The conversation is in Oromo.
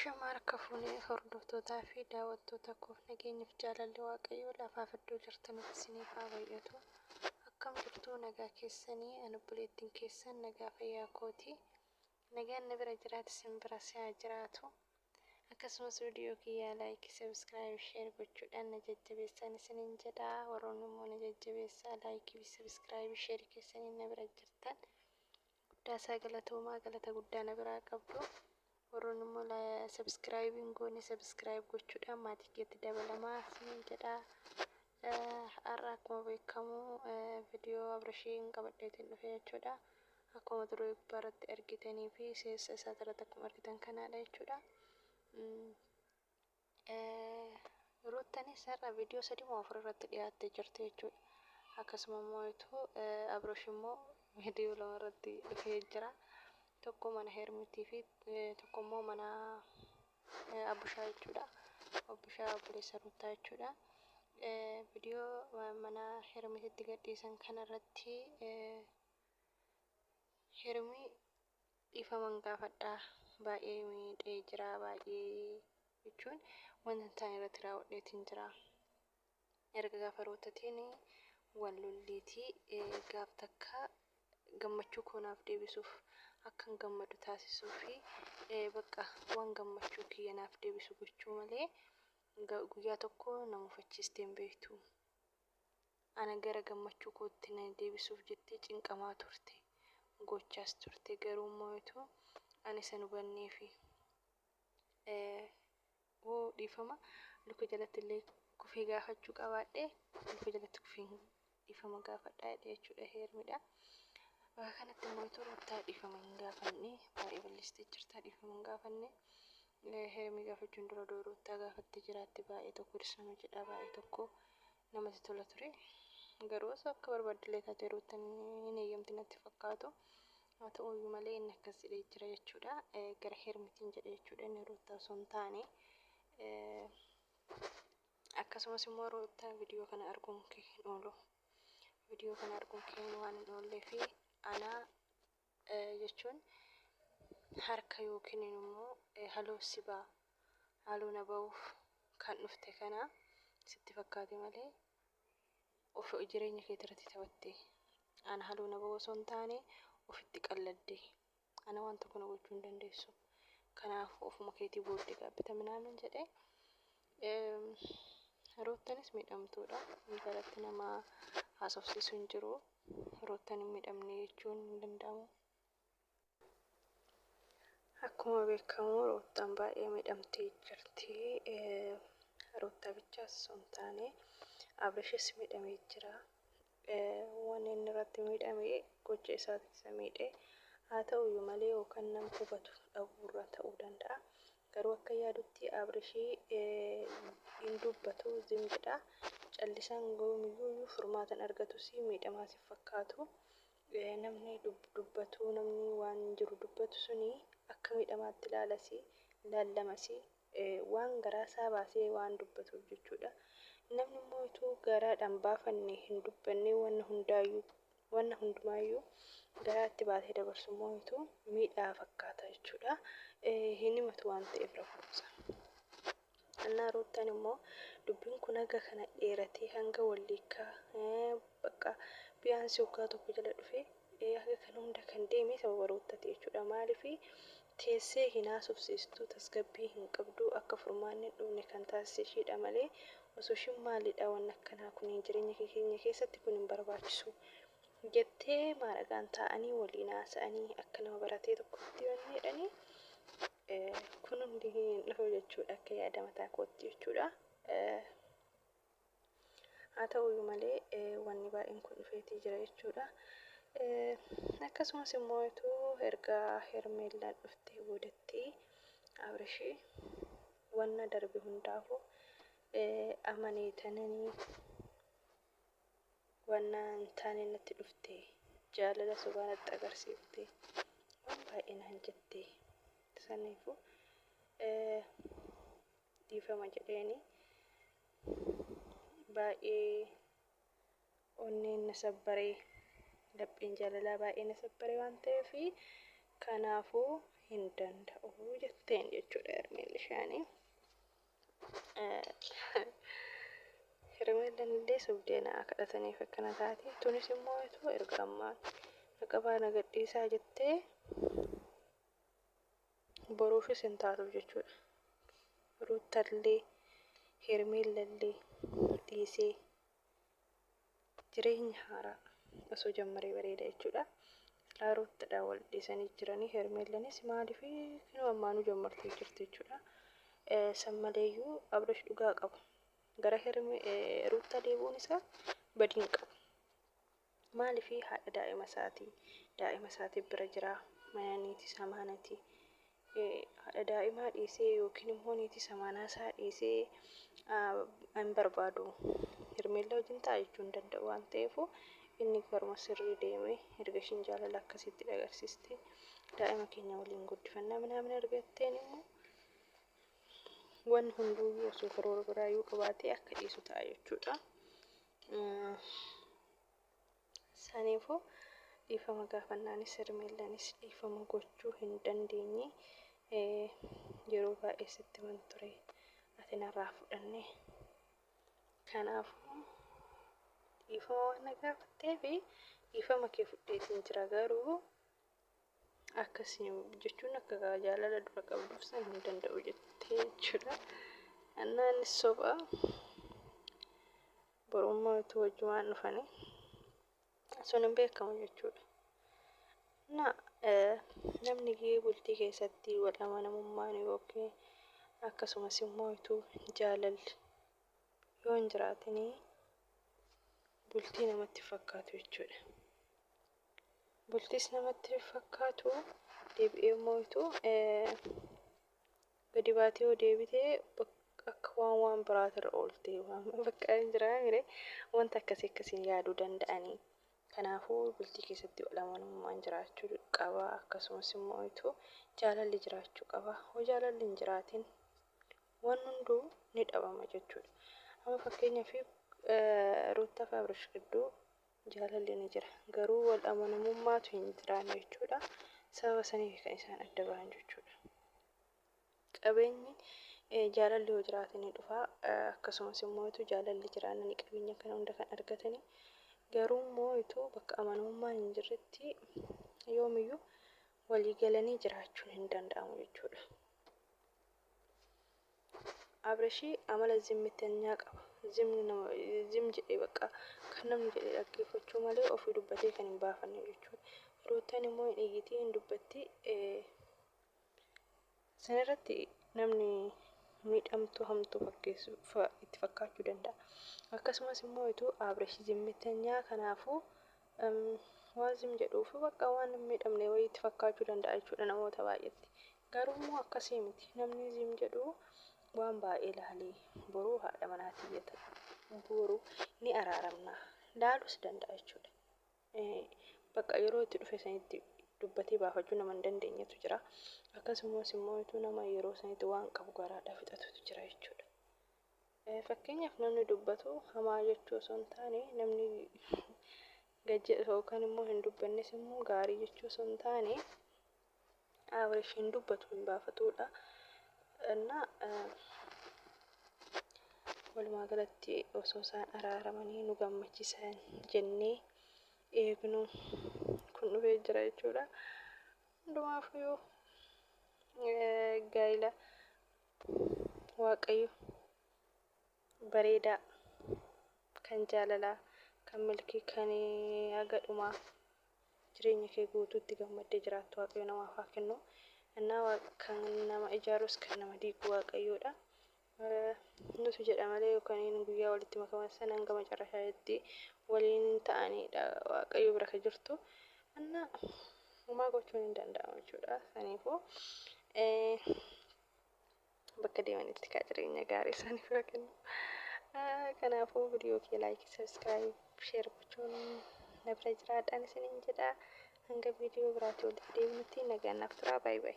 Shamarka fuunee hordoftoota fi daawwattoota koof nageenyaaf jaalalli waaqayyoo lafaaf iddoo jirtanitti isiniif haa baay'atu. Akkam jirtu nagaa keessanii obboleettiin keessan nagaa fayyaa kooti. Nagaan na bira jiraatu isin bira haa jiraatu. Akkasumas viidiyoo kiyyaa laayikii, sabiskiraayib, sheer gochuudhaan na jajjabeessaa isiniin jedha. Warroonni immoo na jajjabeessaa laayikii fi sabiskiraayib sheer keessanii na bira jirtan guddaa isaa galatoomaa, galata guddaa na biraa qabdu. Warroonni immoo sabiskiraayibiin goone sabiskiraayib gochuudhaan maatii keetti dabalamaa isiniin jedha. Har'a akkuma beekamu viidiyoo Abrishiin qabadheetiin dhufe jechuudha. Akkuma duree gubbaarratti argitanii fi seensa isaa irratti akkuma argitan kanaadha jechuudha. Ruuttanis har'a viidiyoo 3 moo 4 irratti dhiyaattee jirti jechuudha. Akkasuma immoo Abrish immoo viidiyoo 2 irratti dhufee jira. Tokko mana Hermitii fi tokko immoo mana Abushaa jechuudha. Abushaa obboleessa Ruutaa jechuudha. Viidiyoo mana Hermitiitti gadhiisan kanarratti Hermii dhiifama gaafadhaa baay'ee miidhee jira, baay'ee jechuun wanta isaan irratti raawwadheetiin jira. Erga gaafa Ruutaatiin wal lolleetii gaaf takka gammachuu koonaaf deebisuuf akkan gammadu taasisuu fi bakka waan gammachuu kiyyanaaf deebisu gochuu malee guyyaa tokko na mufachiistee hin beektu. Ana gara gammachuu kootti na deebisuuf jettee cinqamaa turte, gochaas turte. Garuu immoo ani san hubannee fi dhiifama luka jalatti illee kufee gaafachuu qabaadhe luka jalatti kufee dhiifama gaafadhaa jechuudha Hermiidha. Bakka kanatti immoo Ruutaa dhiifama hin gaafanne baay'ee balleessitee jirta, dhiifama hin gaafanne. Hermii gaafachuun dura Ruutaa gaafattee jiraatte baay'ee tokko nama jedha, baay'ee tokko namatti tola ture. Garuu akka barbaadillee taatee Ruutaan hin eeyyamti natti fakkaatu. Haa ta'uyyuu malee inni akkas jedhee jira jechuudha. Gara Hermiitiin jedhe jechuudha inni Ruutaa osoo hin taane. Akkasumas immoo Ruutaa viidiyoo kana arguun kee hin oolu. Viidiyoo kana arguun kee waan hin oollee fi ana jechuun harka yookiin immoo haloo sibaa haloo na ba'uuf kan dhufte kana sitti fakkaate malee of jireenya kee irratti taphatte. Ana haloo na ba'uu osoo hin taane ofitti qalladde. Ana waan tokko na gochuu hin dandeessu. Kanaaf ofuma keetii booddee gaabbita minaamin jedhee. Ruutaanis miidhamtuudha. Garatti nama haasofsiisu hin jiru. Ruutaan hin miidhamne jechuun hin danda'amu. Akkuma beekamu Ruutaan baay'ee miidhamtee jirti. Ruutaa bichaas osoo hin taane Abrishis miidhamee jira. Waan inni irratti miidhame gocha isaatiif miidhe. Haa ta'uyyuu malee yookaan nama hubatu dhabuurra ta'uu danda'a. Garuu akka yaadutti Abrishii hin dubbatu zim jedha. Callisaan goomiyyuu furmaatan argatus miidhamaa si fakkaatu. Namni dubbatu, namni waan jiru dubbatu suni akka miidhamaatti ilaalamasi waan garaa isaa baasee waan dubbatuuf jechuudha. Namni immoo utuu garaadhaan baafannee hin dubbanne waan hundumaayyuu garaatti baatee dabarsu immoo utuu miidhaa fakkaata jechuudha. Hin himatu waan ta'eef rakkoosa. Annaa Ruutaan immoo dubbiin kun haga kana dheeratee hanga walleekkaa bakka biyyaansi waggaa tokko jala dhufe haga kana hunda kan deeme sababa Ruutaati jechuudha. Maaliif teessee hin haasofsiistu, tasgabbii hin qabdu, akka furmaanni hin dhufne kan taasise isheedha malee osoo ishiin maalidha waan akkanaa kun jireenya keenya keessatti kun hin barbaachisu jettee maadhagaan taa'anii waliin haasa'anii akka nama baratee tokkotti waan jedhanii kun hundi hin dhufu jechuudha akka yaada mataa kootti jechuudha. Haa ta'uyyuu malee wanni baay'een kun dhufeetii jira jechuudha. Akkasumas immoo erga Hermeellaan dhuftee boodatti Abrishii wanna darbe hundaafuu amaneetanii wanna hin taane natti dhufte jaalala sobaa natti agarsiifte waan baay'ee naan jette. Saniifuu dhiifama jedheeni baay'ee onneen na sabbaree lapheen jaalalaa baay'ee na sabbaree waan ta'eef kanaafuu hin danda'u jetteen jechuudha Hermeelli. shaanii hirmeelleen illee sobdeena kadhatanii fakkana taate tunis immoo itoo erga ammaan naqabaa nagadhiisaa jettee boruufis hin taatuuf jechuudha. Ruuttallee hirmeellallee dhiisee jireenya haaraa osoo jammaree bareeda jechuudha. Laaruuttadha wal dhiisanii jiranii hirmeellanis maaliif kinuma ammaanuu jammartee jirti jechuudha. Sammaleeyyuu Abrash dhugaa qaba. Gara Ruutta deebi'uun isaa badiin qabu. Maaliif haadha daa'ima isaatii bira jira mana niitii samaanatii. Haadha daa'imaa dhiisee yookiin immoo niitii samaanaa isaa dhiisee an barbaadu hirmeella wajjin ta'a jechuu hin danda'u waan ta'eef inni garuma sirrii deemee erga ishiin jaalala akkasitti agarsiiste daa'ima keenya waliin guddifannaa minaamin argatteen immoo waan hunduuyyuu osoo karoora biraayyuu qabaatee akka dhiisu ta'a jechuudha. Saniifuu dhiifama gaafannaanis hirmeellaanis dhiifama gochuu hin dandeenye yeroo baay'ee sitti man ture ati narraa fudhanne kanaafuu dhiifama waan gaafattee fi dhiifama kee fudheetiin jira garuu akkasii jechuun akka jaalala dura qabduuf san hin danda'u jettee jechuudha. Annaan soba borummaa itti wajjumaan dhufanii sun hin beekamu jechuudha. Namni gahee bultii keessatti wal amanamummaan yookiin akkasumas immoo itti jaalalli yoo hin jiraatini bultii namatti fakkaatu jechuudha. Bultiis namatti fakkaatu deebi'ee immoo itti gadi baatee yoo deebitee akka waan biraatirra ooltee waan bakka hin jiraanne wanta akkasiin yaaduu danda'anii. Kanaafuu bultii keessatti wal amanamummaan jiraachuu qaba akkasumas immoo itti jaalalli jiraachuu qaba. Hoo jaalalli hin jiraatin waan hunduu ni dhabama jechuudha. Amma fakkeenyaaf Ruuttaa fi Abrash gidduu jaalalli ni jira garuu wal amanamummaatu hin jiraanne jechuudha. Sababa saniif kan isaan adda ba'an jechuudha. Qabeenyi jaalalli yoo jiraate ni dhufa akkasumas immoo itti jaalalli jiraanni qabeenya kana hunda kan argatanii garuu immoo itti bakka amanamummaan hin jirretti yoomiyyuu walii galanii jiraachuun hin danda'amu jechuudha. Abrashii amala zimmiteenyaa qaba. Zim jedhee bakka kan namni jedhee dhaggeeffachuu malee ofii dubbatee kan hin baafanne jechuudha. Ruuttaan immoo hin eegitii hin dubbatti sanirratti namni miidhamtuu hamtuu fakkeessu itti fakkaachuu danda'a. Akkasumas immoo itti Abrash zimmiteenyaa kanaafuu waan zim jedhuuf bakka waan hin miidhamne wayii itti fakkaachuu danda'a jechuudha namoota baay'eetti. Garuu immoo akkasii miti namni zim jedhu waan baay'ee ilaalee boruu haadha manaatii iyyata boruu ni araaramna laalus danda'a jechuudha. Bakka yeroo itti dhufe sanitti dubbatee baafachuu nama hin dandeenyetu jira. Akkasumas immoo itti nama yeroo sanitti waan qabu garaadhaa fixatutu jira jechuudha. Fakkeenyaaf namni dubbatu hamaa jechuu osoo hin taane namni gajja'e yookaan immoo hin dubbannes immoo gaarii jechuu osoo hin taane Abrash hin dubbatu hin baafatudha. Walumaa galatti osoo isaan araaramanii nu gammachiisan jennee eegnu kun dhufee jira jechuudha. Hundumaafuu gaa'ila Waaqayyo bareedaa kan jaalalaa kan milkii kan haga dhumaa jireenya kee guutuutti gammaddee jiraattu Waaqayyo namaaf haa kennu. Kan nama ijaarus kan nama diigu Waaqayyoodha. Nutu jedha malee yookaan guyyaa walitti makaman sana hanga macarrashaatti waliin ta'aniidha Waaqayyo bira kan jirtu. Homaa gochuun hin danda'amu jechuudha. Saniifuu bakka deemanitti kaa jireenya gaarii isaaniif haa kennu. Kanaafuu viidiyoo kee laayikii, sabskiraayib, sheer gochuun na bira jiraadhaan isiniin jedha. Hanga viidiyoo biraatti walitti deebinutti nagaan naaf turaa. Baay'ee.